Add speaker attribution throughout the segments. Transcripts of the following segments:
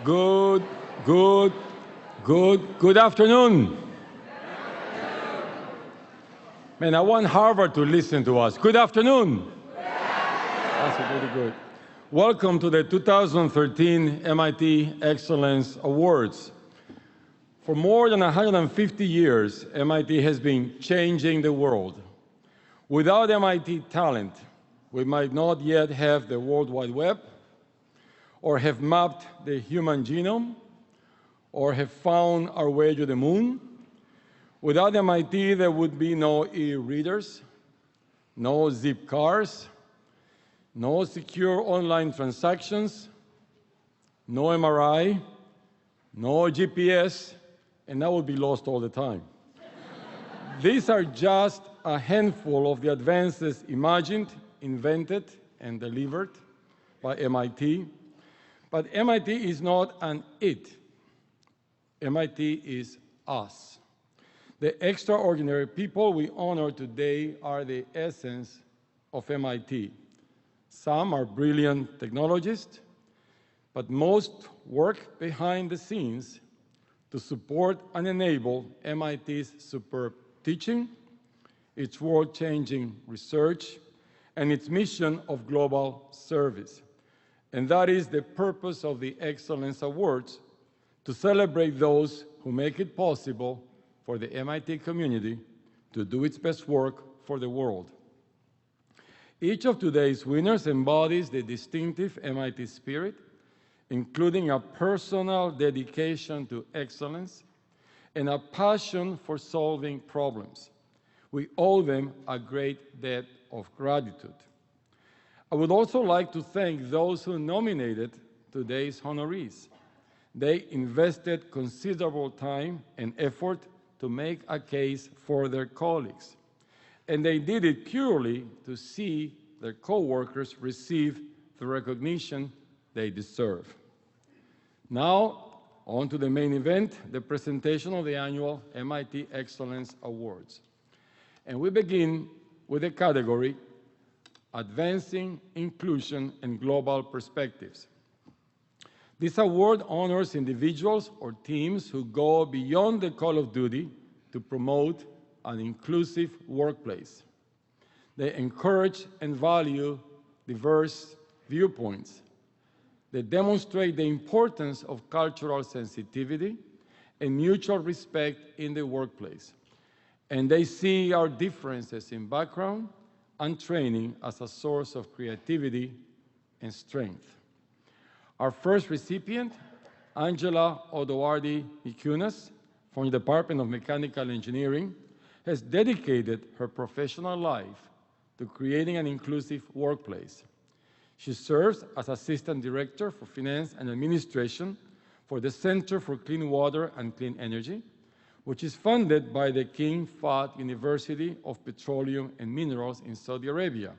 Speaker 1: Good, good, good afternoon. Man, I want Harvard to listen to us. Good afternoon. That's really good. Welcome to the 2013 MIT Excellence Awards. For more than 150 years, MIT has been changing the world. Without MIT talent, we might not yet have the World Wide Web, or have mapped the human genome, or have found our way to the moon. Without MIT, there would be no e-readers, no zip cars, no secure online transactions, no MRI, no GPS, and I would be lost all the time. These are just a handful of the advances imagined, invented, and delivered by MIT. But MIT is not an it. MIT is us. The extraordinary people we honor today are the essence of MIT. Some are brilliant technologists, but most work behind the scenes to support and enable MIT's superb teaching, its world-changing research, and its mission of global service. And that is the purpose of the Excellence Awards, to celebrate those who make it possible for the MIT community to do its best work for the world. Each of today's winners embodies the distinctive MIT spirit, including a personal dedication to excellence and a passion for solving problems. We owe them a great debt of gratitude. I would also like to thank those who nominated today's honorees. They invested considerable time and effort to make a case for their colleagues. And they did it purely to see their coworkers receive the recognition they deserve. Now, on to the main event, the presentation of the annual MIT Excellence Awards. And we begin with the category Advancing Inclusion and Global Perspectives. This award honors individuals or teams who go beyond the call of duty to promote an inclusive workplace. They encourage and value diverse viewpoints. They demonstrate the importance of cultural sensitivity and mutual respect in the workplace. And they see our differences in background and training as a source of creativity and strength. Our first recipient, Angela Odoardi-Mikunas, from the Department of Mechanical Engineering, has dedicated her professional life to creating an inclusive workplace. She serves as Assistant Director for Finance and Administration for the Center for Clean Water and Clean Energy, which is funded by the King Fahd University of Petroleum and Minerals in Saudi Arabia.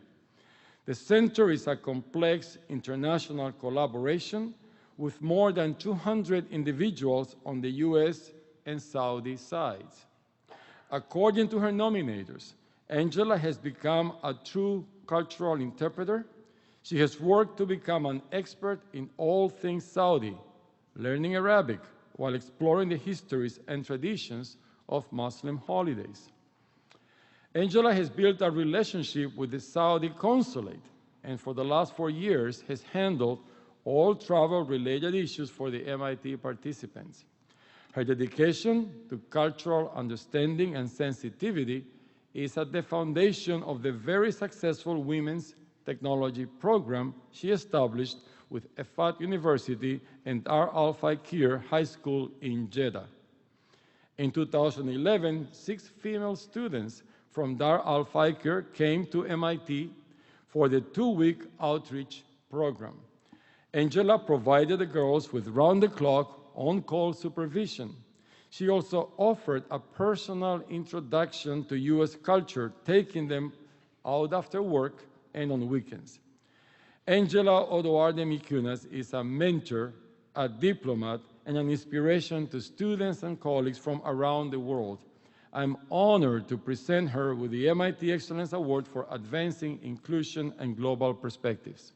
Speaker 1: The center is a complex international collaboration with more than 200 individuals on the US and Saudi sides. According to her nominators, Angela has become a true cultural interpreter. She has worked to become an expert in all things Saudi, learning Arabic, while exploring the histories and traditions of Muslim holidays. Angela has built a relationship with the Saudi consulate, and for the last 4 years has handled all travel-related issues for the MIT participants. Her dedication to cultural understanding and sensitivity is at the foundation of the very successful Women's Technology program she established with Fahd University and Dar al-Fakir High School in Jeddah. In 2011, 6 female students from Dar al-Fakir came to MIT for the 2-week outreach program. Angela provided the girls with round-the-clock, on-call supervision. She also offered a personal introduction to US culture, taking them out after work and on weekends. Angela Odoardi-Mikunas is a mentor, a diplomat, and an inspiration to students and colleagues from around the world. I'm honored to present her with the MIT Excellence Award for Advancing Inclusion and Global Perspectives.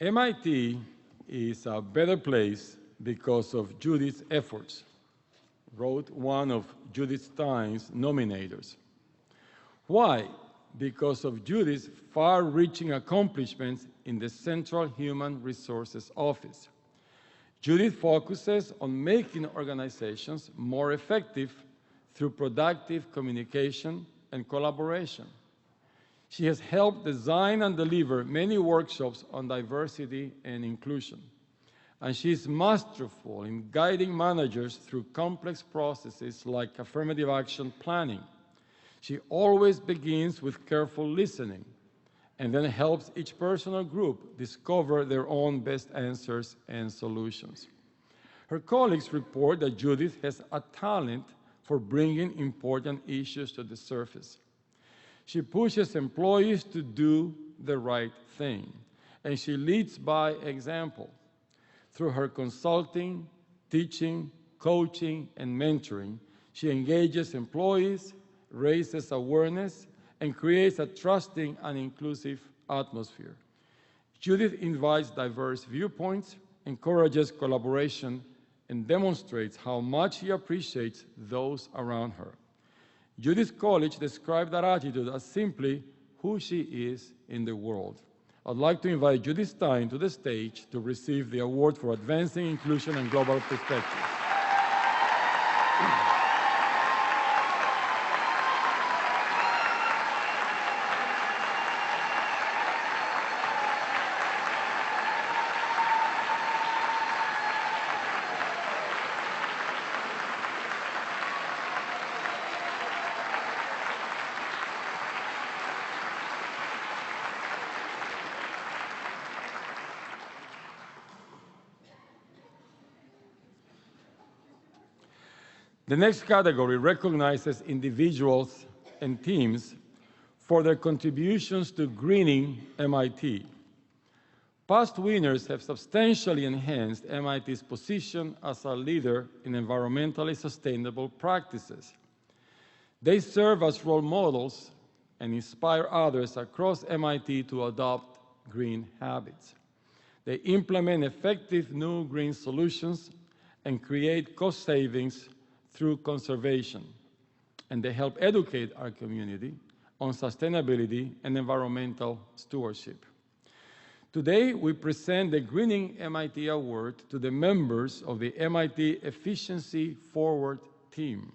Speaker 1: MIT is a better place because of Judith's efforts, wrote one of Judith Stein's nominators. Why? Because of Judith's far-reaching accomplishments in the Central Human Resources Office. Judith focuses on making organizations more effective through productive communication and collaboration. She has helped design and deliver many workshops on diversity and inclusion. And she is masterful in guiding managers through complex processes like affirmative action planning. She always begins with careful listening and then helps each person or group discover their own best answers and solutions. Her colleagues report that Judith has a talent for bringing important issues to the surface. She pushes employees to do the right thing, and she leads by example. Through her consulting, teaching, coaching, and mentoring, she engages employees, raises awareness, and creates a trusting and inclusive atmosphere. Judith invites diverse viewpoints, encourages collaboration, and demonstrates how much she appreciates those around her. Judith's college described that attitude as simply who she is in the world. I'd like to invite Judith Stein to the stage to receive the award for Advancing Inclusion and Global Perspective. The next category recognizes individuals and teams for their contributions to greening MIT. Past winners have substantially enhanced MIT's position as a leader in environmentally sustainable practices. They serve as role models and inspire others across MIT to adopt green habits. They implement effective new green solutions and create cost savings through conservation, and they help educate our community on sustainability and environmental stewardship. Today, we present the Greening MIT Award to the members of the MIT Efficiency Forward team.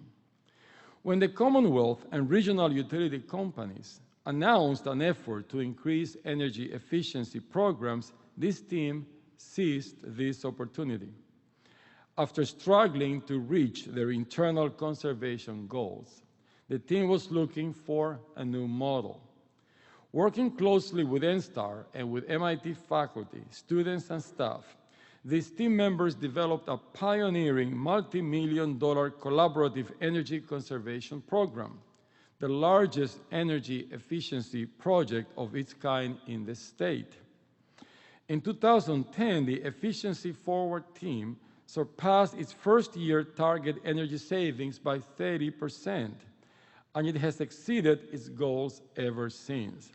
Speaker 1: When the Commonwealth and regional utility companies announced an effort to increase energy efficiency programs, this team seized this opportunity. After struggling to reach their internal conservation goals, the team was looking for a new model. Working closely with NSTAR and with MIT faculty, students, and staff, these team members developed a pioneering multi-million-dollar collaborative energy conservation program, the largest energy efficiency project of its kind in the state. In 2010, the Efficiency Forward team surpassed its first-year target energy savings by 30%, and it has exceeded its goals ever since.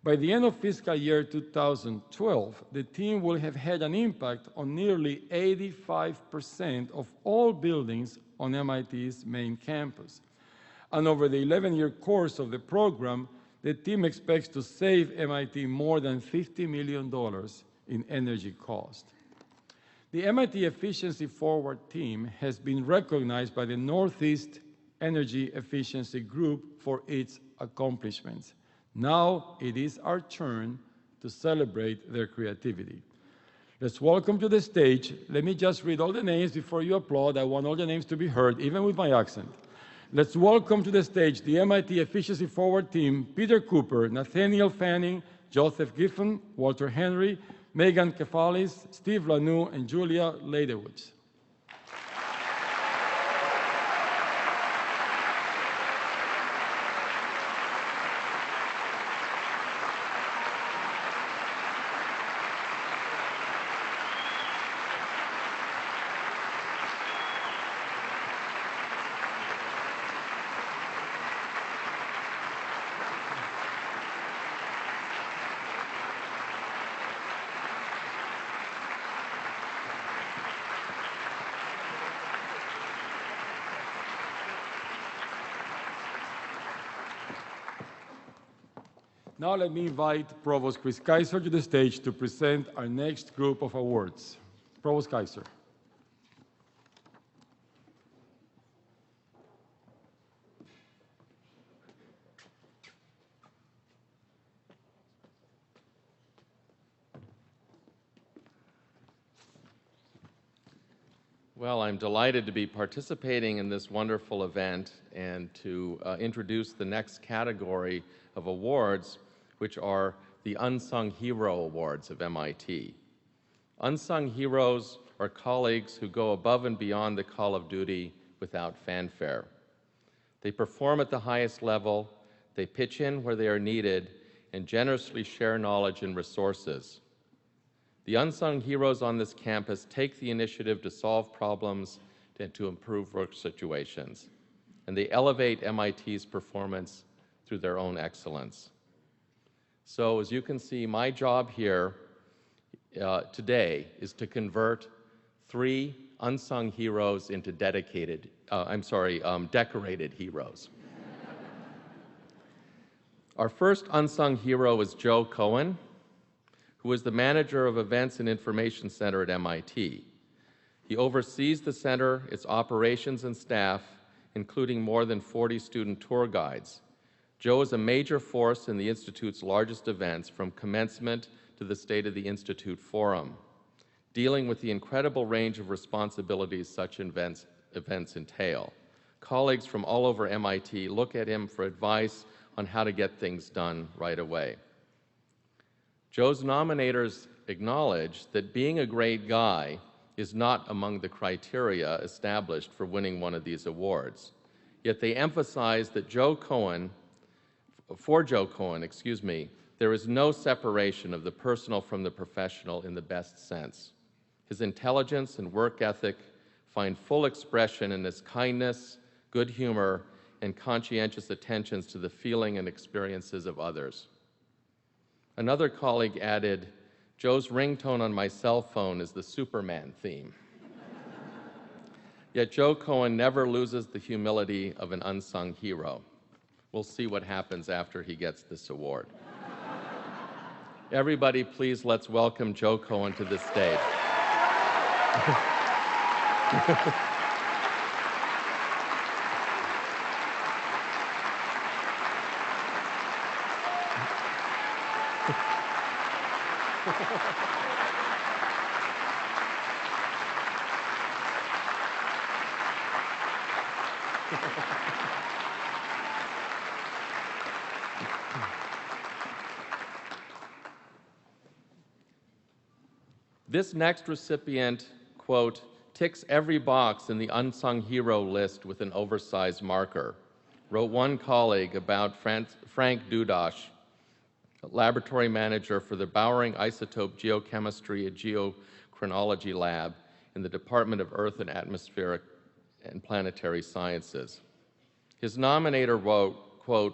Speaker 1: By the end of fiscal year 2012, the team will have had an impact on nearly 85% of all buildings on MIT's main campus. And over the 11-year course of the program, the team expects to save MIT more than $50 million in energy cost. The MIT Efficiency Forward team has been recognized by the Northeast Energy Efficiency Group for its accomplishments. Now it is our turn to celebrate their creativity. Let's welcome to the stage. Let me just read all the names before you applaud. I want all the names to be heard, even with my accent. Let's welcome to the stage the MIT Efficiency Forward team: Peter Cooper, Nathaniel Fanning, Joseph Giffen, Walter Henry, Megan Kefalis, Steve Lanoux, and Julia Leidewitz. Now let me invite Provost Chris Kaiser to the stage to present our next group of awards. Provost Kaiser.
Speaker 2: Well, I'm delighted to be participating in this wonderful event and to introduce the next category of awards, which are the Unsung Hero Awards of MIT. Unsung heroes are colleagues who go above and beyond the call of duty without fanfare. They perform at the highest level, they pitch in where they are needed, and generously share knowledge and resources. The unsung heroes on this campus take the initiative to solve problems and to improve work situations, and they elevate MIT's performance through their own excellence. So as you can see, my job here today is to convert 3 unsung heroes into decorated heroes. Our first unsung hero is Joe Cohen, who is the manager of Events and Information Center at MIT. He oversees the center, its operations and staff, including more than 40 student tour guides. Joe is a major force in the Institute's largest events, from commencement to the State of the Institute Forum, dealing with the incredible range of responsibilities such events entail. Colleagues from all over MIT look at him for advice on how to get things done right away. Joe's nominators acknowledge that being a great guy is not among the criteria established for winning one of these awards. Yet they emphasize that for Joe Cohen, there is no separation of the personal from the professional in the best sense. His intelligence and work ethic find full expression in his kindness, good humor, and conscientious attentions to the feeling and experiences of others. Another colleague added, "Joe's ringtone on my cell phone is the Superman theme." Yet Joe Cohen never loses the humility of an unsung hero. We'll see what happens after he gets this award. Everybody, please let's welcome Joe Cohen to the stage. This next recipient, quote, ticks every box in the unsung hero list with an oversized marker, wrote one colleague about Frank Dudash, laboratory manager for the Bowering Isotope Geochemistry and Geochronology Lab in the Department of Earth and Atmospheric and Planetary Sciences. His nominator wrote, quote,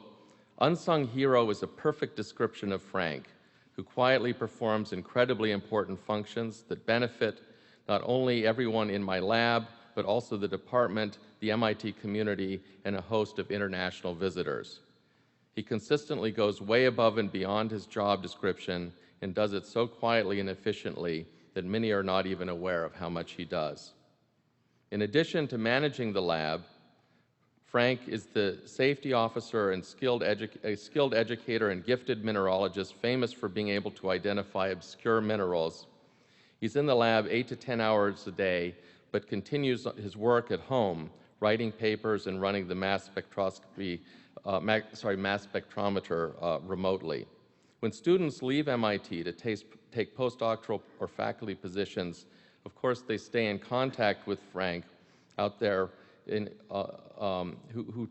Speaker 2: "Unsung hero is a perfect description of Frank, who quietly performs incredibly important functions that benefit not only everyone in my lab, but also the department, the MIT community, and a host of international visitors. He consistently goes way above and beyond his job description and does it so quietly and efficiently that many are not even aware of how much he does." In addition to managing the lab, Frank is the safety officer and a skilled educator and gifted mineralogist famous for being able to identify obscure minerals. He's in the lab 8 to 10 hours a day, but continues his work at home, writing papers and running the mass spectrometer remotely. When students leave MIT to take postdoctoral or faculty positions, of course they stay in contact with Frank out there who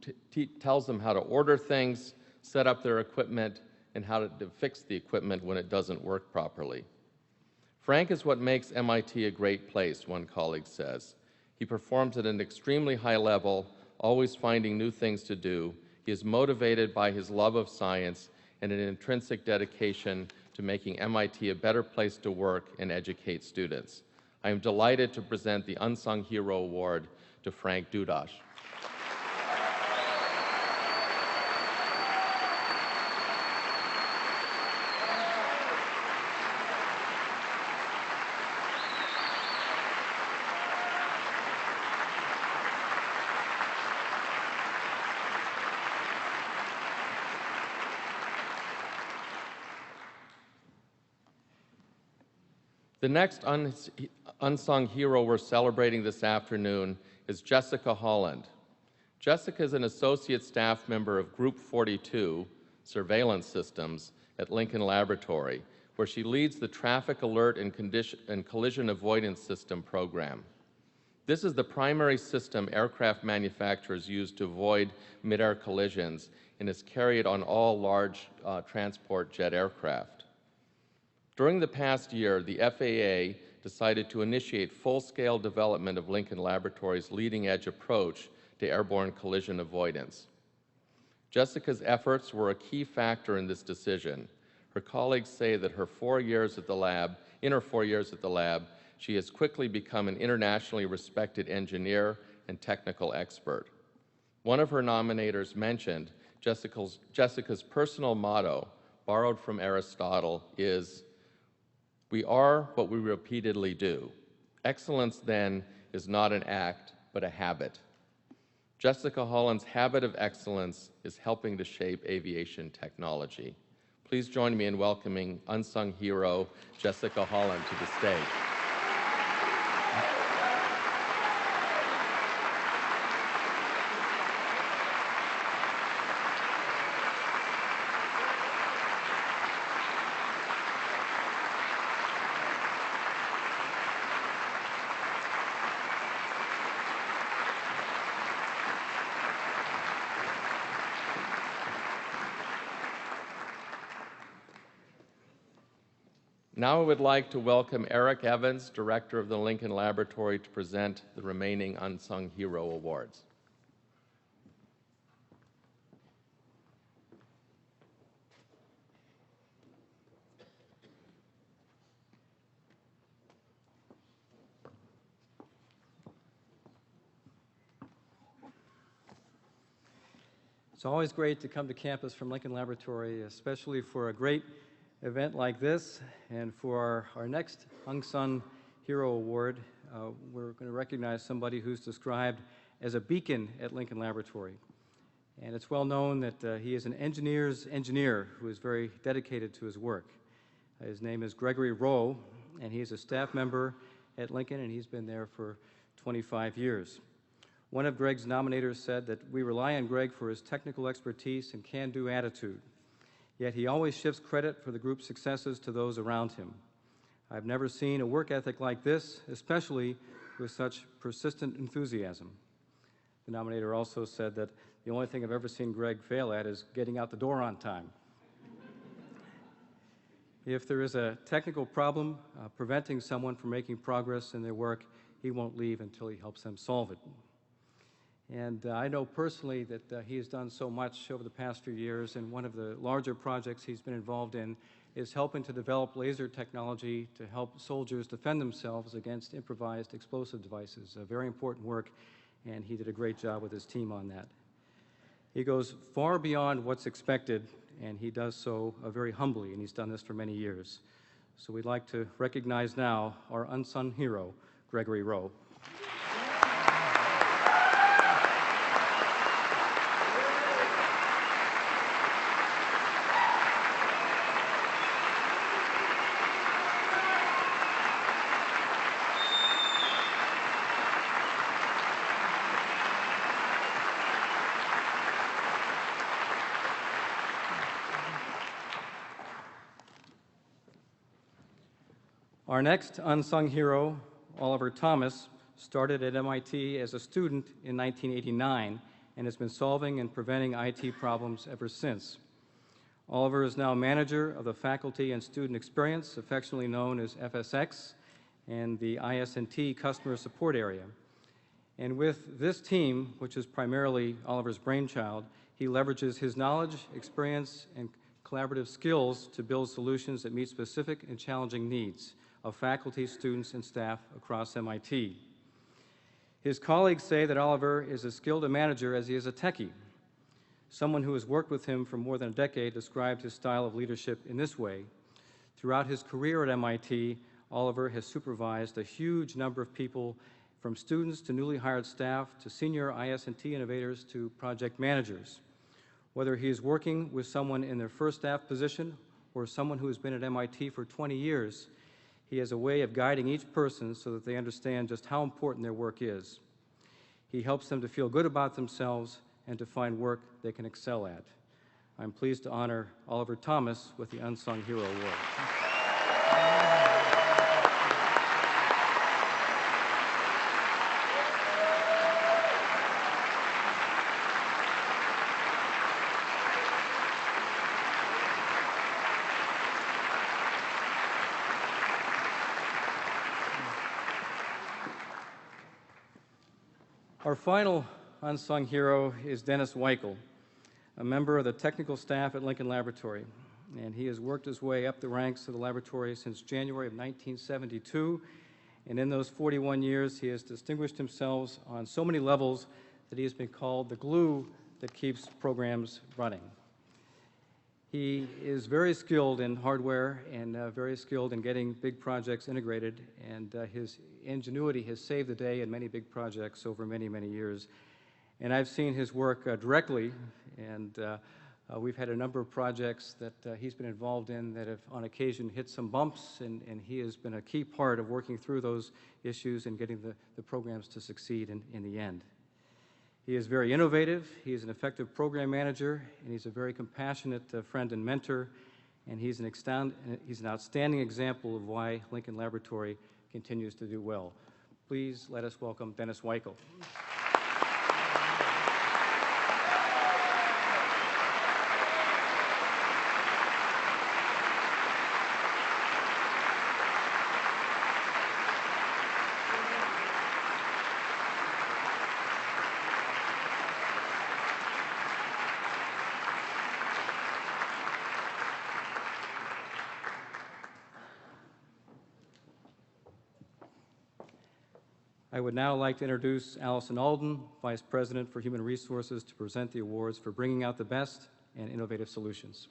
Speaker 2: tells them how to order things, set up their equipment, and how to fix the equipment when it doesn't work properly. Frank is what makes MIT a great place, one colleague says. He performs at an extremely high level, always finding new things to do. He is motivated by his love of science and an intrinsic dedication to making MIT a better place to work and educate students. I am delighted to present the Unsung Hero Award to Frank Dudash. The next unsung hero we're celebrating this afternoon is Jessica Holland. Jessica is an associate staff member of Group 42, Surveillance Systems, at Lincoln Laboratory, where she leads the Traffic Alert and Collision Avoidance System program. This is the primary system aircraft manufacturers use to avoid mid-air collisions and is carried on all large transport jet aircraft. During the past year, the FAA decided to initiate full-scale development of Lincoln Laboratory's leading-edge approach to airborne collision avoidance. Jessica's efforts were a key factor in this decision. Her colleagues say that in her 4 years at the lab, she has quickly become an internationally respected engineer and technical expert. One of her nominators mentioned Jessica's personal motto, borrowed from Aristotle, is, "We are what we repeatedly do." Excellence, then, is not an act, but a habit. Jessica Holland's habit of excellence is helping to shape aviation technology. Please join me in welcoming unsung hero Jessica Holland to the stage. Now I would like to welcome Eric Evans, Director of the Lincoln Laboratory, to present the remaining Unsung Hero Awards.
Speaker 3: It's always great to come to campus from Lincoln Laboratory, especially for a great event like this. And for our next Unsung Hero Award, we're going to recognize somebody who's described as a beacon at Lincoln Laboratory. And it's well known that he is an engineer's engineer who is very dedicated to his work. His name is Gregory Rowe, and he's a staff member at Lincoln, and he's been there for 25 years. One of Greg's nominators said that we rely on Greg for his technical expertise and can-do attitude. Yet he always shifts credit for the group's successes to those around him. I've never seen a work ethic like this, especially with such persistent enthusiasm. The nominator also said that the only thing I've ever seen Greg fail at is getting out the door on time. If there is a technical problem preventing someone from making progress in their work, he won't leave until he helps them solve it. And I know personally that he has done so much over the past few years, and one of the larger projects he's been involved in is helping to develop laser technology to help soldiers defend themselves against improvised explosive devices. Very important work, and he did a great job with his team on that. He goes far beyond what's expected, and he does so very humbly, and he's done this for many years. So we'd like to recognize now our unsung hero, Gregory Rowe. Our next unsung hero, Oliver Thomas, started at MIT as a student in 1989 and has been solving and preventing IT problems ever since. Oliver is now manager of the Faculty and Student Experience, affectionately known as FSX, and the IS&T Customer Support Area. And with this team, which is primarily Oliver's brainchild, he leverages his knowledge, experience, and collaborative skills to build solutions that meet specific and challenging needs of faculty, students, and staff across MIT. His colleagues say that Oliver is as skilled a manager as he is a techie. Someone who has worked with him for more than a decade described his style of leadership in this way. Throughout his career at MIT, Oliver has supervised a huge number of people, from students to newly hired staff to senior IS&T innovators to project managers. Whether he is working with someone in their first staff position or someone who has been at MIT for 20 years, He has a way of guiding each person so that they understand just how important their work is. He helps them to feel good about themselves and to find work they can excel at. I'm pleased to honor Oliver Thomas with the Unsung Hero Award. Our final unsung hero is Dennis Weichel, a member of the technical staff at Lincoln Laboratory, and he has worked his way up the ranks of the laboratory since January of 1972, and in those 41 years he has distinguished himself on so many levels that he has been called the glue that keeps programs running. He is very skilled in hardware and very skilled in getting big projects integrated, and his ingenuity has saved the day in many big projects over many, many years. And I've seen his work directly, and we've had a number of projects that he's been involved in that have on occasion hit some bumps, and he has been a key part of working through those issues and getting the programs to succeed in the end. He is very innovative, he is an effective program manager, and he's a very compassionate friend and mentor, and he's an outstanding example of why Lincoln Laboratory continues to do well. Please let us welcome Dennis Weichel. I would now like to introduce Allison Alden, Vice President for Human Resources, to present the awards for bringing out the best and innovative solutions.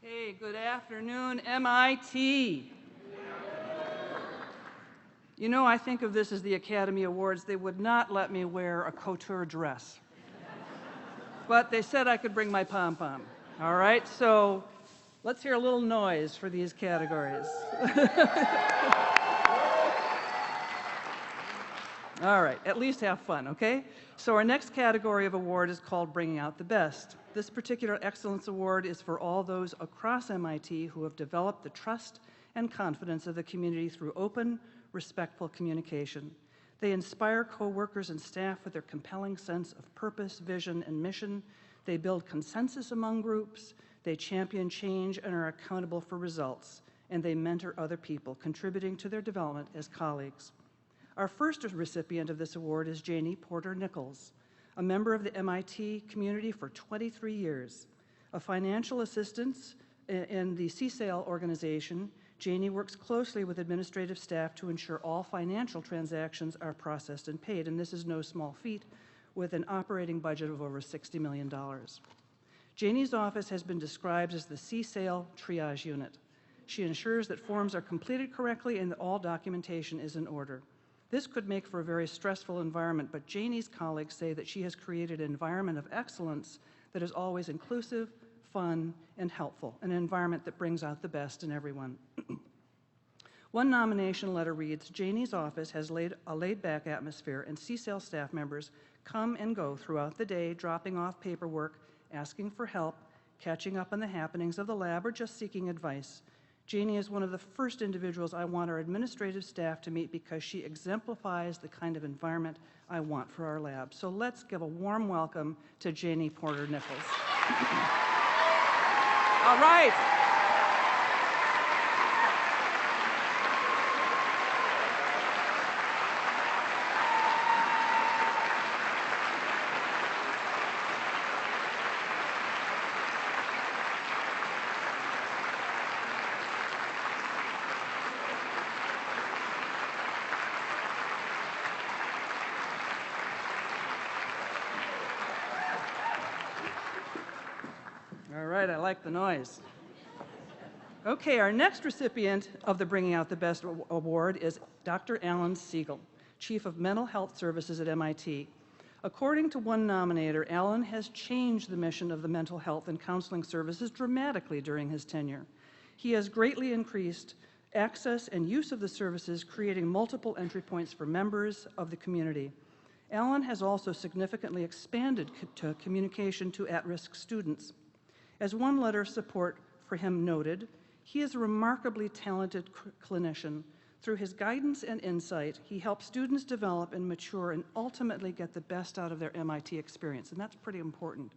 Speaker 4: Hey, good afternoon, MIT. You know, I think of this as the Academy Awards. They would not let me wear a couture dress. But they said I could bring my pom-pom. All right, so let's hear a little noise for these categories. All right, at least have fun, okay? So our next category of award is called Bringing Out the Best. This particular Excellence Award is for all those across MIT who have developed the trust and confidence of the community through open, respectful communication. They inspire coworkers and staff with their compelling sense of purpose, vision, and mission. They build consensus among groups. They champion change and are accountable for results. And they mentor other people, contributing to their development as colleagues. Our first recipient of this award is Janie Porter Nichols, a member of the MIT community for 23 years. A financial assistant in the CSAIL organization, Janie works closely with administrative staff to ensure all financial transactions are processed and paid, and this is no small feat with an operating budget of over $60 million. Janie's office has been described as the CSAIL triage unit. She ensures that forms are completed correctly and that all documentation is in order. This could make for a very stressful environment, but Janie's colleagues say that she has created an environment of excellence that is always inclusive, fun, and helpful, an environment that brings out the best in everyone. One nomination letter reads, Janie's office has a laid-back atmosphere, and CSAIL staff members come and go throughout the day, dropping off paperwork, asking for help, catching up on the happenings of the lab, or just seeking advice. Janie is one of the first individuals I want our administrative staff to meet because she exemplifies the kind of environment I want for our lab. So let's give a warm welcome to Janie Porter Nichols. All right. All right, I like the noise. Okay, our next recipient of the Bringing Out the Best Award is Dr. Alan Siegel. Chief of Mental Health Services at MIT. According to one nominator, Alan has changed the mission of the mental health and counseling services dramatically during his tenure. He has greatly increased access and use of the services, creating multiple entry points for members of the community. Alan has also significantly expanded communication to at-risk students. As one letter of support for him noted, he is a remarkably talented clinician. Through his guidance and insight, he helps students develop and mature and ultimately get the best out of their MIT experience, and that's pretty important.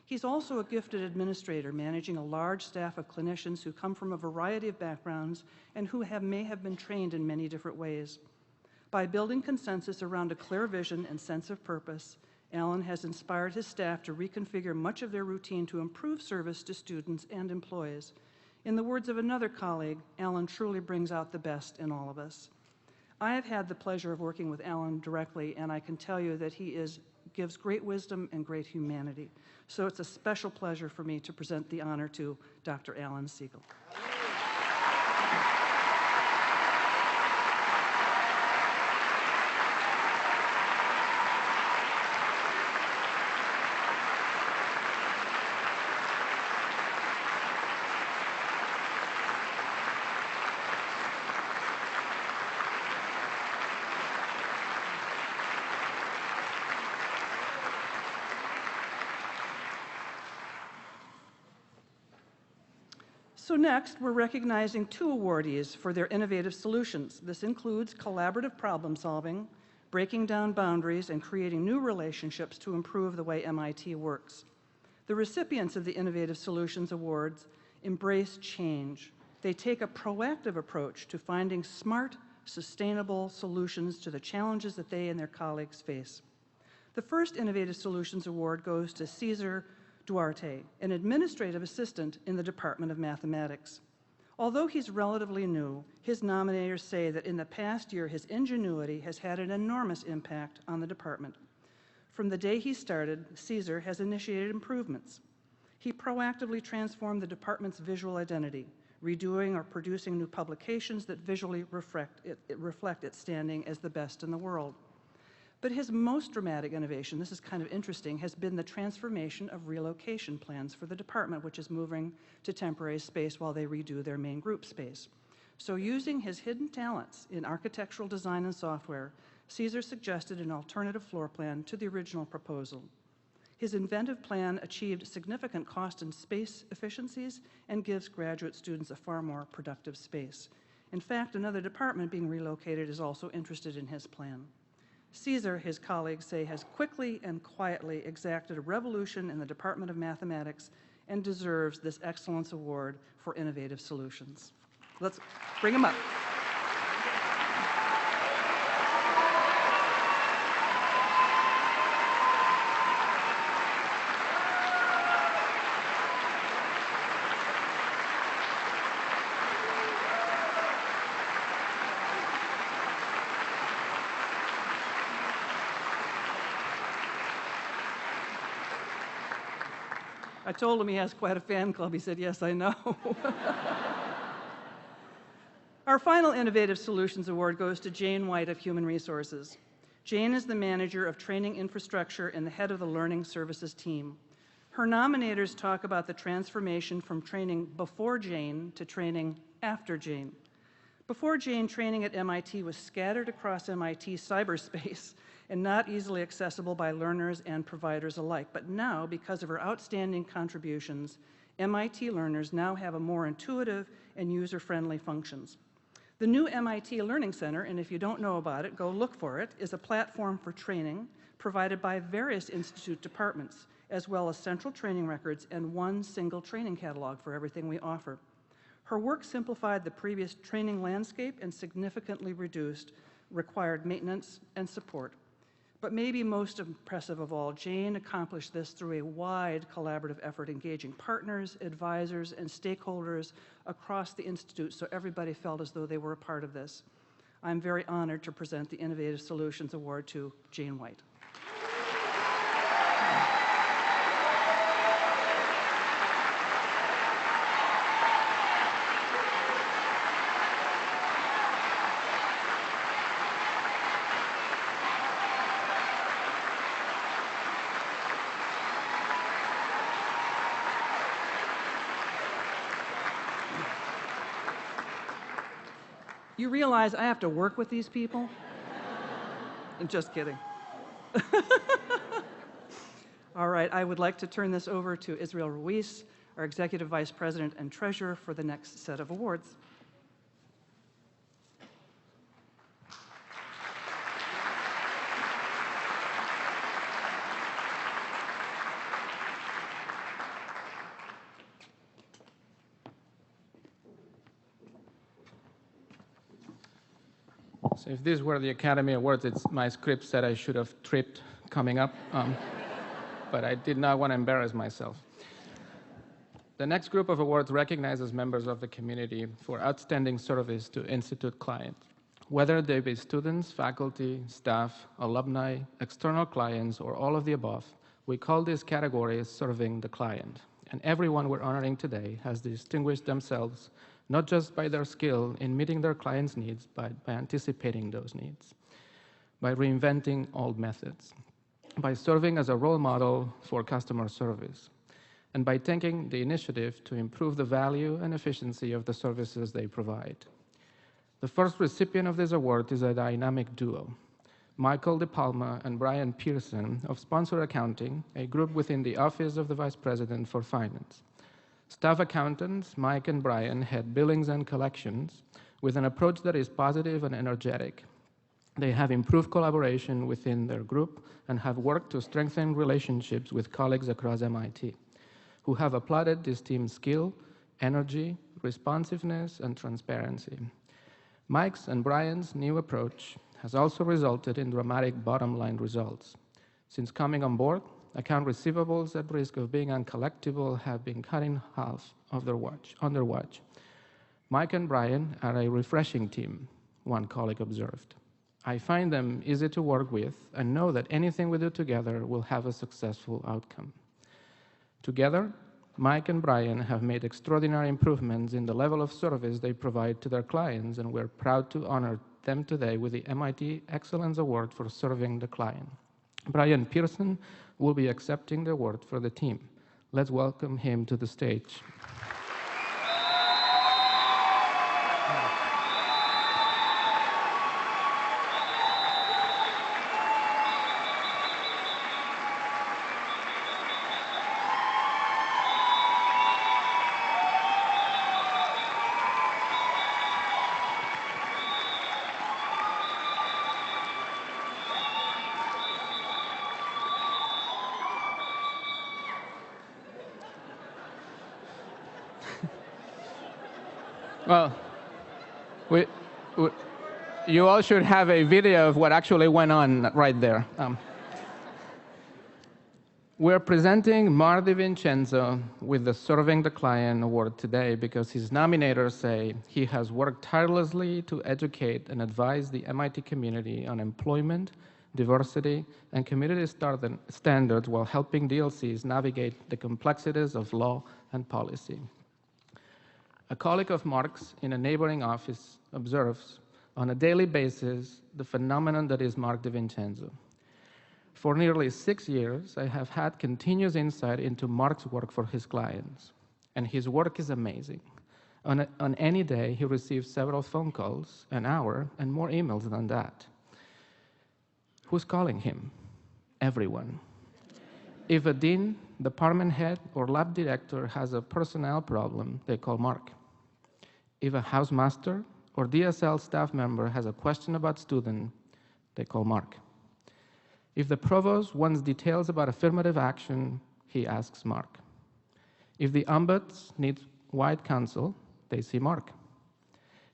Speaker 4: He's also a gifted administrator, managing a large staff of clinicians who come from a variety of backgrounds and who may have been trained in many different ways. By building consensus around a clear vision and sense of purpose, Alan has inspired his staff to reconfigure much of their routine to improve service to students and employees. In the words of another colleague, Alan truly brings out the best in all of us. I have had the pleasure of working with Alan directly, and I can tell you that he gives great wisdom and great humanity. So it's a special pleasure for me to present the honor to Dr. Alan Siegel. So next, we're recognizing two awardees for their innovative solutions. This includes collaborative problem solving, breaking down boundaries, and creating new relationships to improve the way MIT works. The recipients of the Innovative Solutions Awards embrace change. They take a proactive approach to finding smart, sustainable solutions to the challenges that they and their colleagues face. The first Innovative Solutions Award goes to Cesar Duarte, an administrative assistant in the Department of Mathematics. Although he's relatively new, his nominators say that in the past year, his ingenuity has had an enormous impact on the department. From the day he started, Cesar has initiated improvements. He proactively transformed the department's visual identity, redoing or producing new publications that visually reflect its standing as the best in the world. But his most dramatic innovation, this is kind of interesting, has been the transformation of relocation plans for the department, which is moving to temporary space while they redo their main group space. So using his hidden talents in architectural design and software, Cesar suggested an alternative floor plan to the original proposal. His inventive plan achieved significant cost and space efficiencies and gives graduate students a far more productive space. In fact, another department being relocated is also interested in his plan. Cesar, his colleagues say, has quickly and quietly exacted a revolution in the Department of Mathematics and deserves this Excellence Award for Innovative Solutions. Let's bring him up. I told him he has quite a fan club. He said, yes, I know. Our final Innovative Solutions Award goes to Jane White of Human Resources. Jane is the manager of training infrastructure and the head of the learning services team. Her nominators talk about the transformation from training before Jane to training after Jane. Before Jane, training at MIT was scattered across MIT cyberspace and not easily accessible by learners and providers alike. But now, because of her outstanding contributions, MIT learners now have a more intuitive and user-friendly functions. The new MIT Learning Center, and if you don't know about it, go look for it, is a platform for training provided by various institute departments, as well as central training records and one single training catalog for everything we offer. Her work simplified the previous training landscape and significantly reduced required maintenance and support. But maybe most impressive of all, Jane accomplished this through a wide collaborative effort engaging partners, advisors, and stakeholders across the Institute so everybody felt as though they were a part of this. I'm very honored to present the Innovative Solutions Award to Jane White. You realize I have to work with these people? I'm just kidding. All right, I would like to turn this over to Israel Ruiz, our Executive Vice President and Treasurer, for the next set of awards.
Speaker 5: So if these were the Academy Awards, my script said I should have tripped coming up, but I did not want to embarrass myself. The next group of awards recognizes members of the community for outstanding service to Institute clients, whether they be students, faculty, staff, alumni, external clients, or all of the above. We call this category serving the client. And everyone we're honoring today has distinguished themselves not just by their skill in meeting their clients' needs, but by anticipating those needs, by reinventing old methods, by serving as a role model for customer service, and by taking the initiative to improve the value and efficiency of the services they provide. The first recipient of this award is a dynamic duo, Michael De Palma and Brian Pearson of Sponsor Accounting, a group within the Office of the Vice President for Finance. Staff accountants, Mike and Brian, head billings and collections with an approach that is positive and energetic. They have improved collaboration within their group and have worked to strengthen relationships with colleagues across MIT, who have applauded this team's skill, energy, responsiveness, and transparency. Mike's and Brian's new approach has also resulted in dramatic bottom-line results. Since coming on board, account receivables at risk of being uncollectible have been cut in half on their watch. Mike and Brian are a refreshing team, one colleague observed. I find them easy to work with and know that anything we do together will have a successful outcome. Together, Mike and Brian have made extraordinary improvements in the level of service they provide to their clients, and we're proud to honor them today with the MIT Excellence Award for serving the client. Brian Pearson will be accepting the award for the team. Let's welcome him to the stage. Well, you all should have a video of what actually went on right there. We're presenting Mark DiVincenzo with the Serving the Client Award today because his nominators say he has worked tirelessly to educate and advise the MIT community on employment, diversity, and community standards while helping DLCs navigate the complexities of law and policy. A colleague of Mark's in a neighboring office observes on a daily basis the phenomenon that is Mark DiVincenzo. For nearly 6 years, I have had continuous insight into Mark's work for his clients, and his work is amazing. On any day, he receives several phone calls, an hour, and more emails than that. Who's calling him? Everyone. If a dean, department head, or lab director has a personnel problem, they call Mark. If a housemaster or DSL staff member has a question about student, they call Mark. If the provost wants details about affirmative action, he asks Mark. If the ombuds needs wide counsel, they see Mark.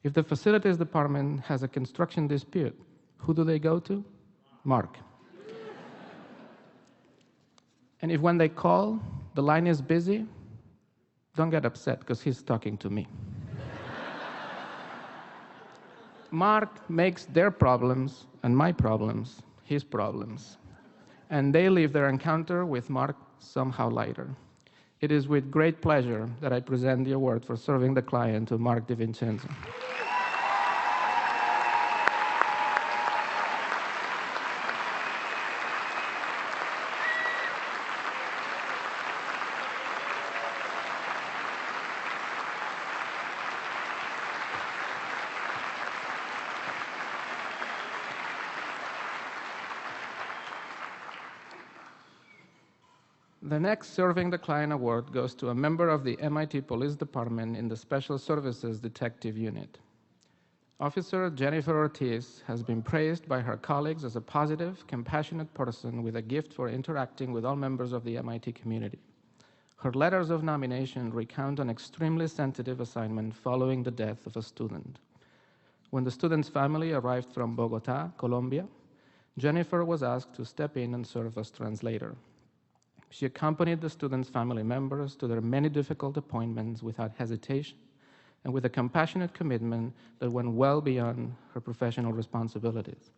Speaker 5: If the facilities department has a construction dispute, who do they go to? Mark. And if when they call, the line is busy, don't get upset because he's talking to me. Mark makes their problems and my problems his problems, and they leave their encounter with Mark somehow lighter. It is with great pleasure that I present the award for serving the client to Mark DiVincenzo. The next Serving the Client Award goes to a member of the MIT Police Department in the Special Services Detective Unit. Officer Jennifer Ortiz has been praised by her colleagues as a positive, compassionate person with a gift for interacting with all members of the MIT community. Her letters of nomination recount an extremely sensitive assignment following the death of a student. When the student's family arrived from Bogota, Colombia, Jennifer was asked to step in and serve as translator. She accompanied the student's family members to their many difficult appointments without hesitation and with a compassionate commitment that went well beyond her professional responsibilities.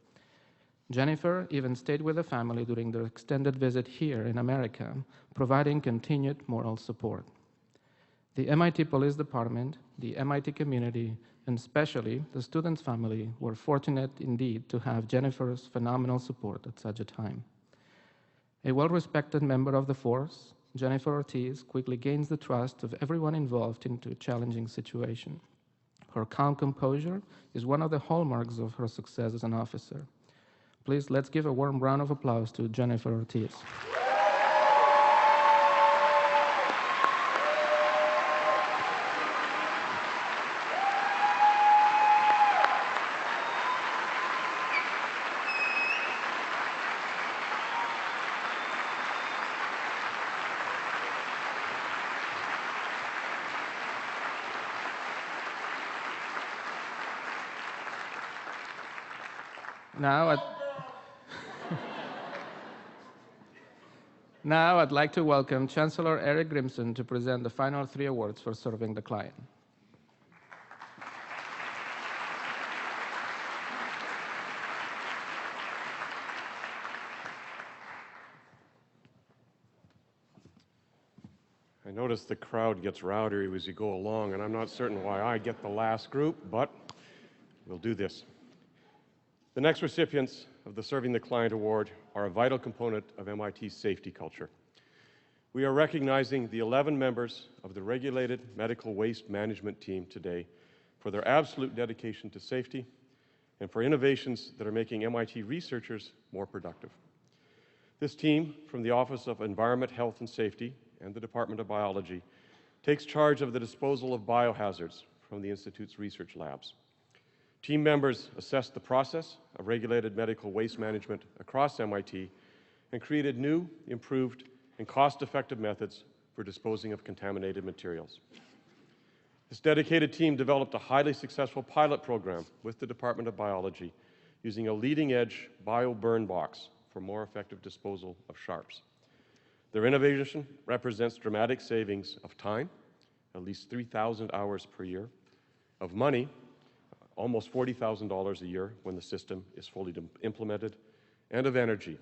Speaker 5: Jennifer even stayed with the family during their extended visit here in America, providing continued moral support. The MIT Police Department, the MIT community, and especially the student's family were fortunate indeed to have Jennifer's phenomenal support at such a time. A well-respected member of the force, Jennifer Ortiz quickly gains the trust of everyone involved into a challenging situation. Her calm composure is one of the hallmarks of her success as an officer. Please, let's give a warm round of applause to Jennifer Ortiz. Now I'd like to welcome Chancellor Eric Grimson to present the final 3 awards for serving the client.
Speaker 6: I notice the crowd gets rowdier as you go along, and I'm not certain why I get the last group, but we'll do this. The next recipients of the Serving the Client Award are a vital component of MIT's safety culture. We are recognizing the 11 members of the Regulated Medical Waste Management team today for their absolute dedication to safety and for innovations that are making MIT researchers more productive. This team, from the Office of Environment, Health and Safety and the Department of Biology, takes charge of the disposal of biohazards from the Institute's research labs. Team members assessed the process of regulated medical waste management across MIT and created new, improved, and cost-effective methods for disposing of contaminated materials. This dedicated team developed a highly successful pilot program with the Department of Biology using a leading-edge bio-burn box for more effective disposal of sharps. Their innovation represents dramatic savings of time, at least 3,000 hours per year, of money, almost $40,000 a year when the system is fully implemented, and of energy,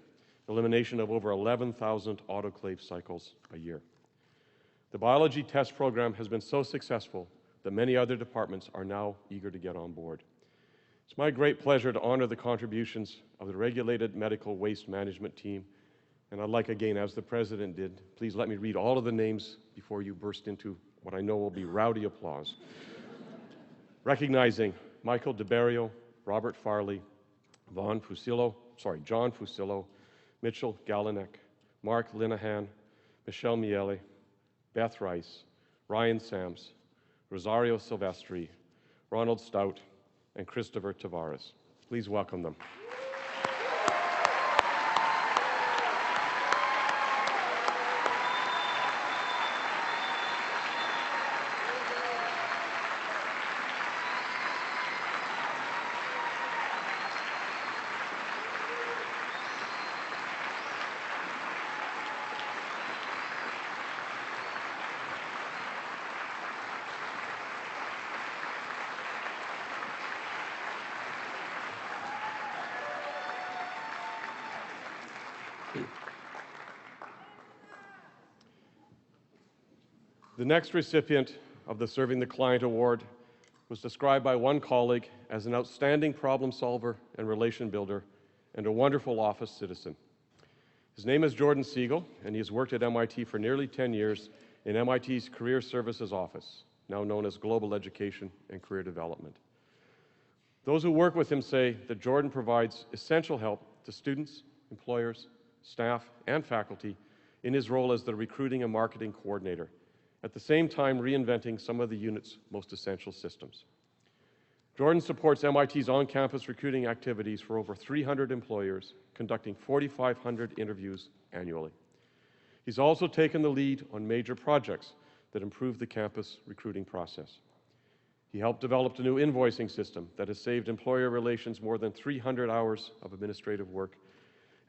Speaker 6: elimination of over 11,000 autoclave cycles a year. The biology test program has been so successful that many other departments are now eager to get on board. It's my great pleasure to honor the contributions of the Regulated Medical Waste Management team, and I'd like again, as the President did, please let me read all of the names before you burst into what I know will be rowdy applause. Recognizing Michael DeBerrio, Robert Farley, John Fusillo, Mitchell Galinek, Mark Linehan, Michelle Miele, Beth Rice, Ryan Sams, Rosario Silvestri, Ronald Stout, and Christopher Tavares. Please welcome them. The next recipient of the Serving the Client Award was described by one colleague as an outstanding problem solver and relation builder and a wonderful office citizen. His name is Jordan Siegel, and he has worked at MIT for nearly 10 years in MIT's Career Services Office, now known as Global Education and Career Development. Those who work with him say that Jordan provides essential help to students, employers, staff, and faculty in his role as the recruiting and marketing coordinator, at the same time reinventing some of the unit's most essential systems. Jordan supports MIT's on-campus recruiting activities for over 300 employers, conducting 4,500 interviews annually. He's also taken the lead on major projects that improve the campus recruiting process. He helped develop a new invoicing system that has saved employer relations more than 300 hours of administrative work,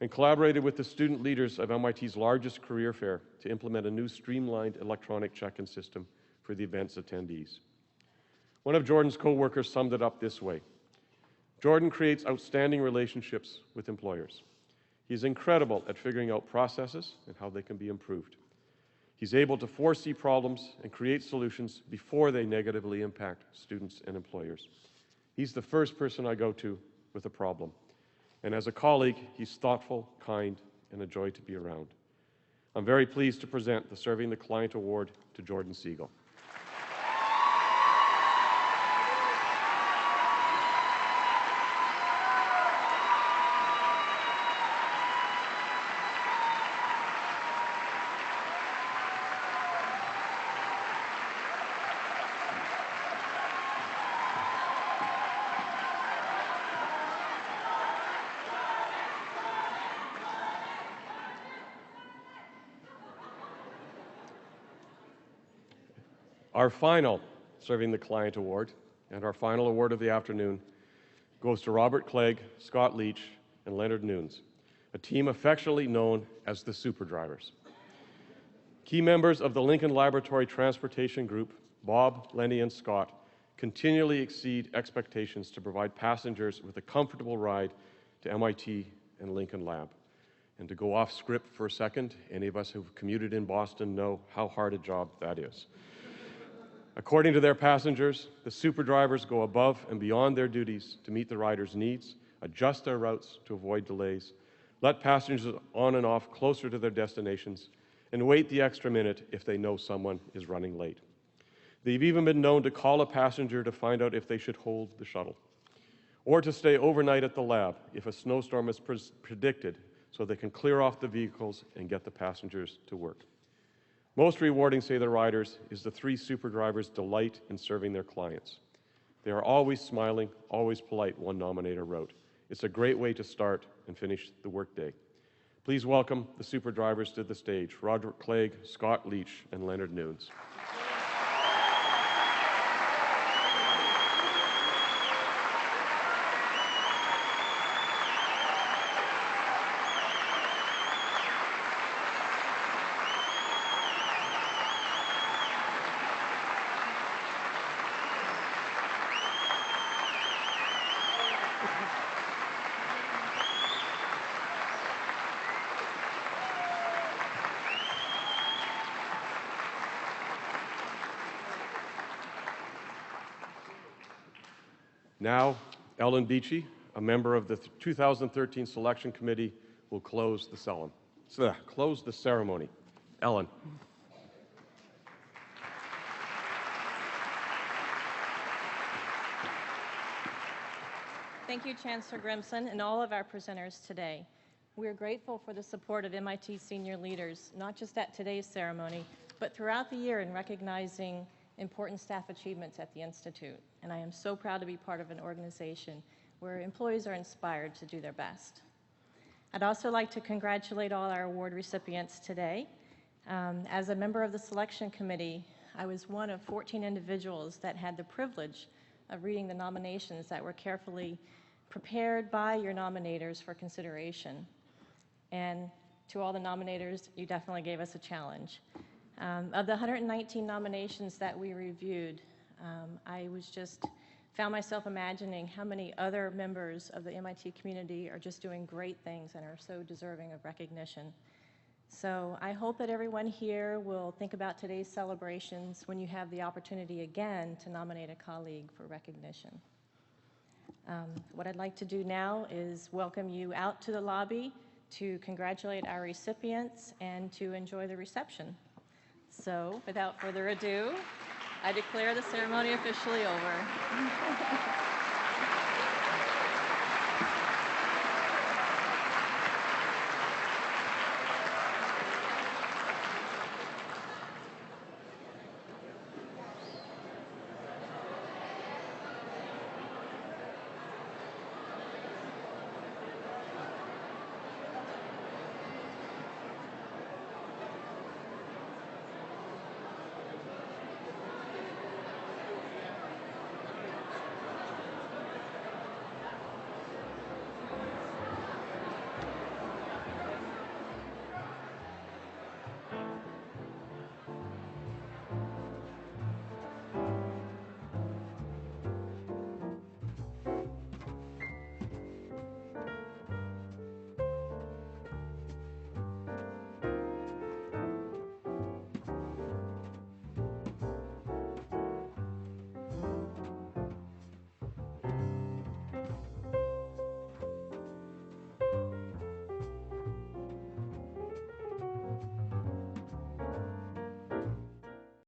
Speaker 6: and collaborated with the student leaders of MIT's largest career fair to implement a new streamlined electronic check-in system for the event's attendees. One of Jordan's co-workers summed it up this way: Jordan creates outstanding relationships with employers. He's incredible at figuring out processes and how they can be improved. He's able to foresee problems and create solutions before they negatively impact students and employers. He's the first person I go to with a problem. And as a colleague, he's thoughtful, kind, and a joy to be around. I'm very pleased to present the Serving the Client Award to Jordan Siegel. Our final Serving the Client Award and our final award of the afternoon goes to Robert Clegg, Scott Leach, and Leonard Nunes, a team affectionately known as the Super Drivers. Key members of the Lincoln Laboratory Transportation Group, Bob, Lenny, and Scott, continually exceed expectations to provide passengers with a comfortable ride to MIT and Lincoln Lab. And to go off script for a second, any of us who've commuted in Boston know how hard a job that is. According to their passengers, the super drivers go above and beyond their duties to meet the riders' needs, adjust their routes to avoid delays, let passengers on and off closer to their destinations, and wait the extra minute if they know someone is running late. They've even been known to call a passenger to find out if they should hold the shuttle, or to stay overnight at the lab if a snowstorm is predicted so they can clear off the vehicles and get the passengers to work. Most rewarding, say the riders, is the three super drivers' delight in serving their clients. They are always smiling, always polite, one nominator wrote. It's a great way to start and finish the workday. Please welcome the super drivers to the stage: Robert Clegg, Scott Leach, and Leonard Nunes. Now, Ellen Beachy, a member of the 2013 Selection Committee, will close the ceremony. Ellen.
Speaker 7: Thank you, Chancellor Grimson, and all of our presenters today. We are grateful for the support of MIT senior leaders, not just at today's ceremony, but throughout the year in recognizing important staff achievements at the Institute. And I am so proud to be part of an organization where employees are inspired to do their best. I'd also like to congratulate all our award recipients today. As a member of the selection committee, I was one of 14 individuals that had the privilege of reading the nominations that were carefully prepared by your nominators for consideration. And to all the nominators, you definitely gave us a challenge. Of the 119 nominations that we reviewed, I found myself imagining how many other members of the MIT community are just doing great things and are so deserving of recognition. So I hope that everyone here will think about today's celebrations when you have the opportunity again to nominate a colleague for recognition. What I'd like to do now is welcome you out to the lobby to congratulate our recipients and to enjoy the reception. So without further ado, I declare the ceremony officially over.